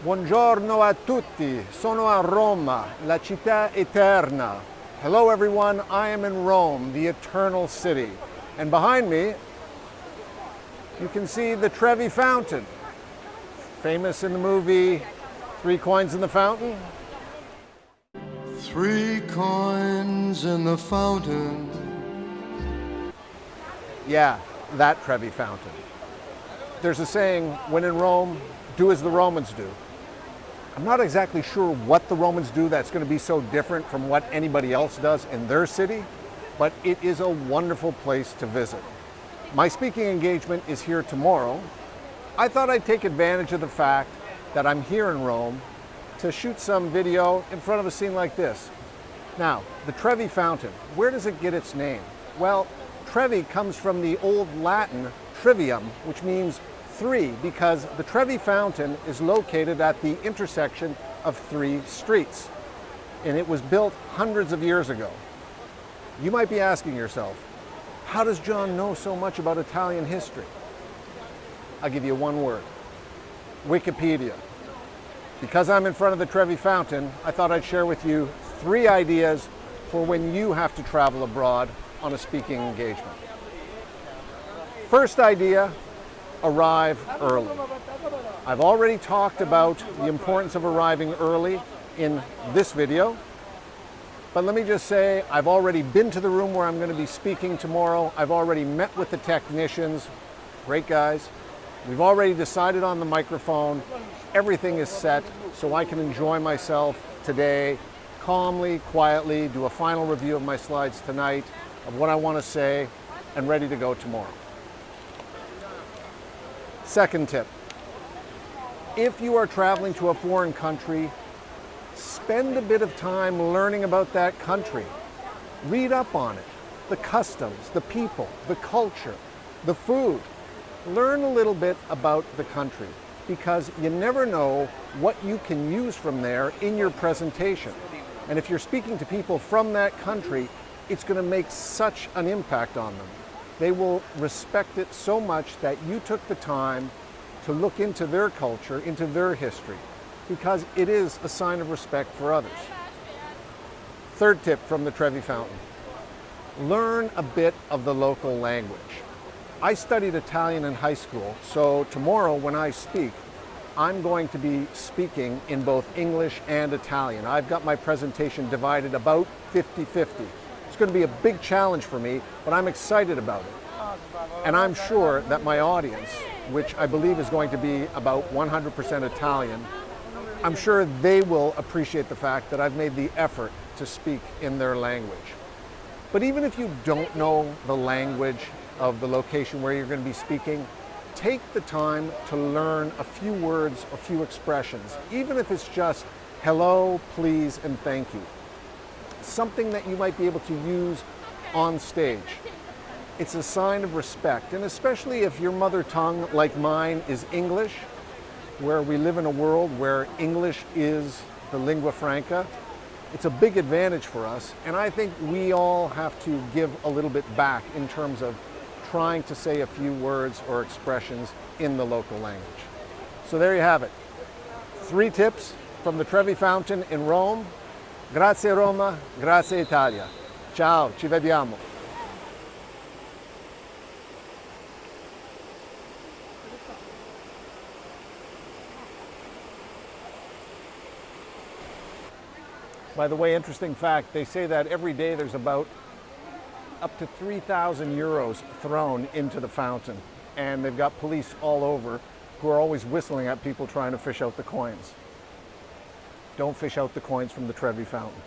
Buongiorno a tutti, sono a Roma, la città eterna. Hello everyone, I am in Rome, the eternal city. And behind me, you can see the Trevi Fountain. Famous in the movie, 3 coins in the fountain. 3 coins in the fountain. Yeah, that Trevi Fountain. There's a saying, when in Rome, do as the Romans do. I'm not exactly sure what the Romans do that's going to be so different from what anybody else does in their city, but it is a wonderful place to visit. My speaking engagement is here tomorrow. I thought I'd take advantage of the fact that I'm here in Rome to shoot some video in front of a scene like this. Now, the Trevi Fountain, where does it get its name? Well, Trevi comes from the Old Latin trivium, which means 3, because the Trevi Fountain is located at the intersection of 3 streets, and it was built hundreds of years ago. You might be asking yourself, how does John know so much about Italian history? I'll give you one word: Wikipedia. Because I'm in front of the Trevi Fountain, I thought I'd share with you 3 ideas for when you have to travel abroad on a speaking engagement. First idea: arrive early. I've already talked about the importance of arriving early in this video, but let me just say I've already been to the room where I'm going to be speaking tomorrow. I've already met with the technicians, great guys. We've already decided on the microphone. Everything is set so I can enjoy myself today, calmly, quietly, do a final review of my slides tonight, of what I want to say, and ready to go tomorrow. Second tip: if you are traveling to a foreign country, spend a bit of time learning about that country. Read up on it, the customs, the people, the culture, the food. Learn a little bit about the country, because you never know what you can use from there in your presentation. And if you're speaking to people from that country, it's going to make such an impact on them. They will respect it so much that you took the time to look into their culture, into their history, because it is a sign of respect for others. Third tip from the Trevi Fountain: learn a bit of the local language. I studied Italian in high school, so tomorrow when I speak, I'm going to be speaking in both English and Italian. I've got my presentation divided about 50-50. It's going to be a big challenge for me, but I'm excited about it. And I'm sure that my audience, which I believe is going to be about 100% Italian, I'm sure they will appreciate the fact that I've made the effort to speak in their language. But even if you don't know the language of the location where you're going to be speaking, take the time to learn a few words, a few expressions, even if it's just hello, please, and thank you. Something that you might be able to use on stage. It's a sign of respect, and especially if your mother tongue, like mine, is English, where we live in a world where English is the lingua franca, it's a big advantage for us, and I think we all have to give a little bit back in terms of trying to say a few words or expressions in the local language. So there you have it. 3 tips from the Trevi Fountain in Rome. Grazie Roma, grazie Italia. Ciao, ci vediamo. By the way, interesting fact, they say that every day there's about up to 3,000 euros thrown into the fountain, and they've got police all over who are always whistling at people trying to fish out the coins. Don't fish out the coins from the Trevi Fountain.